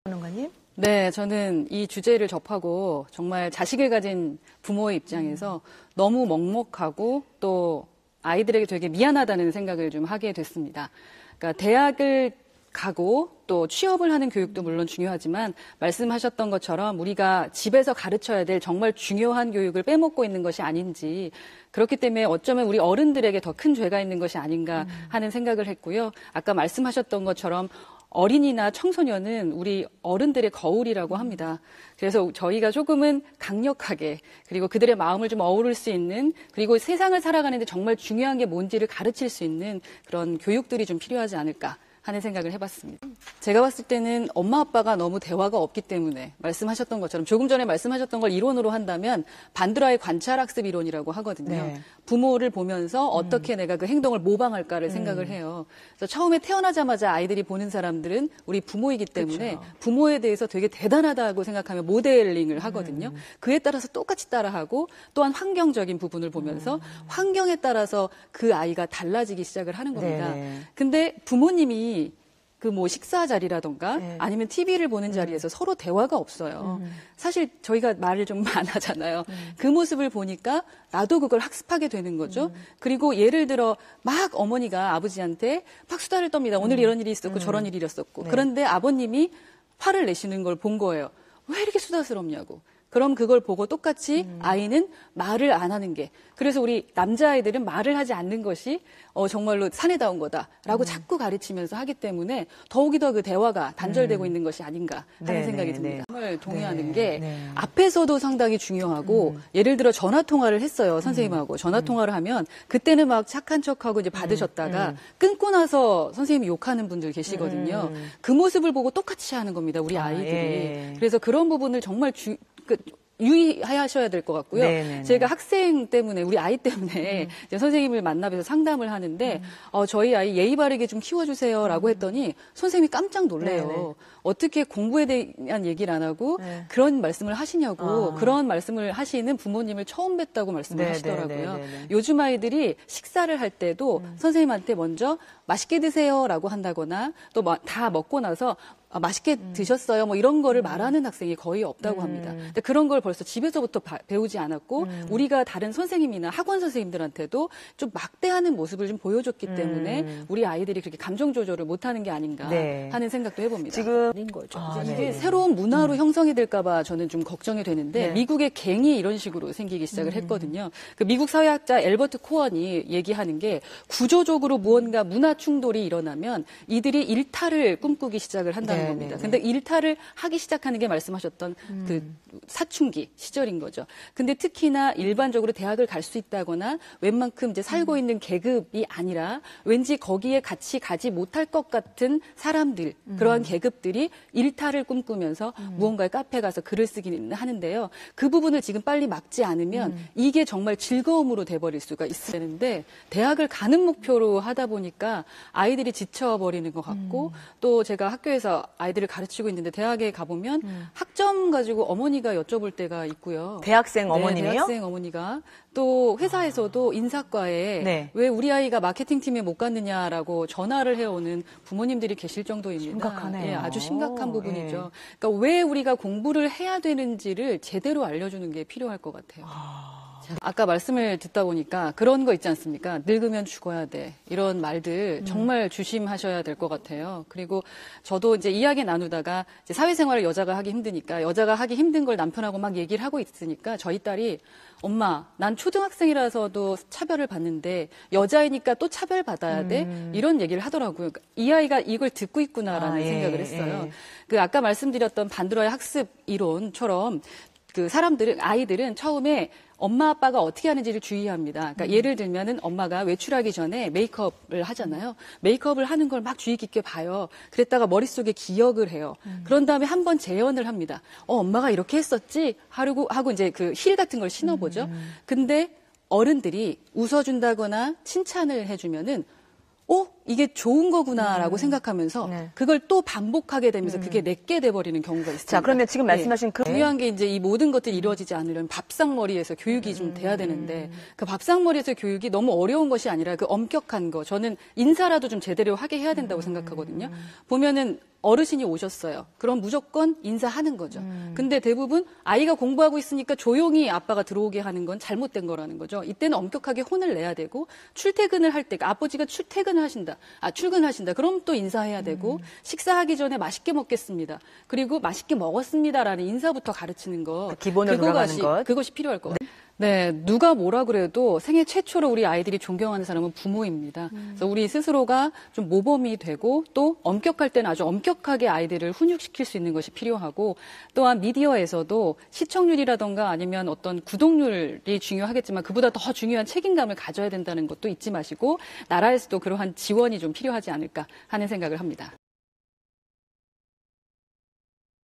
평론가님? 네, 저는 이 주제를 접하고 정말 자식을 가진 부모의 입장에서 너무 먹먹하고 또 아이들에게 되게 미안하다는 생각을 좀 하게 됐습니다. 그러니까 대학을 가고 또 취업을 하는 교육도 물론 중요하지만 말씀하셨던 것처럼 우리가 집에서 가르쳐야 될 정말 중요한 교육을 빼먹고 있는 것이 아닌지, 그렇기 때문에 어쩌면 우리 어른들에게 더 큰 죄가 있는 것이 아닌가 하는 생각을 했고요. 아까 말씀하셨던 것처럼 어린이나 청소년은 우리 어른들의 거울이라고 합니다. 그래서 저희가 조금은 강력하게, 그리고 그들의 마음을 좀 어우를 수 있는, 그리고 세상을 살아가는데 정말 중요한 게 뭔지를 가르칠 수 있는 그런 교육들이 좀 필요하지 않을까 하는 생각을 해봤습니다. 제가 봤을 때는 엄마 아빠가 너무 대화가 없기 때문에 말씀하셨던 것처럼, 조금 전에 말씀하셨던 걸 이론으로 한다면 반드라의 관찰학습 이론이라고 하거든요. 네. 부모를 보면서 어떻게 내가 그 행동을 모방할까를 생각을 해요. 그래서 처음에 태어나자마자 아이들이 보는 사람들은 우리 부모이기 때문에 그쵸. 부모에 대해서 되게 대단하다고 생각하며 모델링을 하거든요. 그에 따라서 똑같이 따라하고, 또한 환경적인 부분을 보면서 환경에 따라서 그 아이가 달라지기 시작을 하는 겁니다. 네. 근데 부모님이 그 뭐 식사 자리라던가 네. 아니면 TV를 보는 자리에서 서로 대화가 없어요. 사실 저희가 말을 좀 안 하잖아요. 그 모습을 보니까 나도 그걸 학습하게 되는 거죠. 그리고 예를 들어 막 어머니가 아버지한테 막 수다를 떱니다. 오늘 이런 일이 있었고 저런 일이 있었고. 네. 그런데 아버님이 화를 내시는 걸 본 거예요. 왜 이렇게 수다스럽냐고. 그럼 그걸 보고 똑같이 아이는 말을 안 하는 게, 그래서 우리 남자아이들은 말을 하지 않는 것이 정말로 사내다운 거다라고 자꾸 가르치면서 하기 때문에 더욱이 더 그 대화가 단절되고 있는 것이 아닌가 하는 생각이 듭니다. 정말 동의하는 게 앞에서도 상당히 중요하고, 예를 들어 전화 통화를 했어요, 선생님하고. 전화 통화를 하면 그때는 막 착한 척하고 이제 받으셨다가 끊고 나서 선생님이 욕하는 분들 계시거든요. 그 모습을 보고 똑같이 하는 겁니다, 우리 아이들이. 예. 그래서 그런 부분을 정말 유의하셔야 될 것 같고요. 네네네. 제가 학생 때문에, 우리 아이 때문에 이제 선생님을 만나뵈서 상담을 하는데 저희 아이 예의 바르게 좀 키워주세요라고 했더니 선생님이 깜짝 놀래요. 네네. 어떻게 공부에 대한 얘기를 안 하고 그런 말씀을 하시냐고. 그런 말씀을 하시는 부모님을 처음 뵀다고 말씀을 하시더라고요. 요즘 아이들이 식사를 할 때도 선생님한테 먼저 맛있게 드세요라고 한다거나, 또 다 먹고 나서 맛있게 드셨어요, 뭐 이런 거를 말하는 학생이 거의 없다고 합니다. 근데 그런 걸 벌써 집에서부터 배우지 않았고, 우리가 다른 선생님이나 학원 선생님들한테도 좀 막대하는 모습을 좀 보여줬기 때문에 우리 아이들이 그렇게 감정 조절을 못하는 게 아닌가 하는 생각도 해봅니다. 지금 거죠. 이게 새로운 문화로 형성이 될까봐 저는 좀 걱정이 되는데, 미국의 갱이 이런 식으로 생기기 시작을 했거든요. 그 미국 사회학자 엘버트 코언이 얘기하는 게, 구조적으로 무언가 문화 충돌이 일어나면 이들이 일탈을 꿈꾸기 시작을 한다는 겁니다. 근데 일탈을 하기 시작하는 게 말씀하셨던 그 사춘기 시절인 거죠. 근데 특히나 일반적으로 대학을 갈 수 있다거나 웬만큼 이제 살고 있는 계급이 아니라 왠지 거기에 같이 가지 못할 것 같은 사람들, 그러한 계급들이 일탈을 꿈꾸면서 무언가의 카페 가서 글을 쓰기는 하는데요. 그 부분을 지금 빨리 막지 않으면 이게 정말 즐거움으로 돼버릴 수가 있는데, 대학을 가는 목표로 하다 보니까 아이들이 지쳐버리는 것 같고, 또 제가 학교에서 아이들을 가르치고 있는데 대학에 가보면 학점 가지고 어머니가 여쭤볼 때가 있고요. 대학생 어머님이요? 네, 대학생 어머니가. 또 회사에서도 인사과에 왜 우리 아이가 마케팅팀에 못 갔느냐라고 전화를 해오는 부모님들이 계실 정도입니다. 심각하네요. 예, 아주 심각한 부분이죠. 그러니까 왜 우리가 공부를 해야 되는지를 제대로 알려주는 게 필요할 것 같아요. 아까 말씀을 듣다 보니까 그런 거 있지 않습니까? 늙으면 죽어야 돼. 이런 말들 정말 조심하셔야 될 것 같아요. 그리고 저도 이제 이야기 나누다가 이제 사회생활을 여자가 하기 힘드니까, 여자가 하기 힘든 걸 남편하고 막 얘기를 하고 있으니까 저희 딸이, 엄마, 난 초등학생이라서도 차별을 받는데 여자이니까 또 차별받아야 돼? 이런 얘기를 하더라고요. 그러니까 이 아이가 이걸 듣고 있구나라는 생각을 했어요. 그 아까 말씀드렸던 반드라의 학습 이론처럼 그 아이들은 처음에 엄마 아빠가 어떻게 하는지를 주의합니다. 그러니까 예를 들면은 엄마가 외출하기 전에 메이크업을 하잖아요. 메이크업을 하는 걸 막 주의 깊게 봐요. 그랬다가 머릿속에 기억을 해요. 그런 다음에 한번 재현을 합니다. 엄마가 이렇게 했었지? 하고 이제 그 힐 같은 걸 신어보죠. 근데 어른들이 웃어준다거나 칭찬을 해주면은 이게 좋은 거구나라고 생각하면서 네. 그걸 또 반복하게 되면서 그게 내게 돼버리는 경우가 있습니다. 자, 그러면 지금 말씀하신 그 중요한 게 이제 이 모든 것들이 이루어지지 않으려면 밥상머리에서 교육이 좀 돼야 되는데 그 밥상머리에서 교육이 너무 어려운 것이 아니라 그 엄격한 거 저는 인사라도 좀 제대로 하게 해야 된다고 생각하거든요. 보면은 어르신이 오셨어요. 그럼 무조건 인사하는 거죠. 근데 대부분 아이가 공부하고 있으니까 조용히 아빠가 들어오게 하는 건 잘못된 거라는 거죠. 이때는 엄격하게 혼을 내야 되고 출퇴근을 할 때 아버지가 출근하신다. 그럼 또 인사해야 되고 식사하기 전에 맛있게 먹겠습니다. 그리고 맛있게 먹었습니다라는 인사부터 가르치는 거. 기본으로 돌아가는 것. 그것이 필요할 것 같아요. 네, 누가 뭐라 그래도 생애 최초로 우리 아이들이 존경하는 사람은 부모입니다. 그래서 우리 스스로가 좀 모범이 되고 또 엄격할 때는 아주 엄격하게 아이들을 훈육시킬 수 있는 것이 필요하고 또한 미디어에서도 시청률이라던가 아니면 어떤 구독률이 중요하겠지만 그보다 더 중요한 책임감을 가져야 된다는 것도 잊지 마시고 나라에서도 그러한 지원이 좀 필요하지 않을까 하는 생각을 합니다.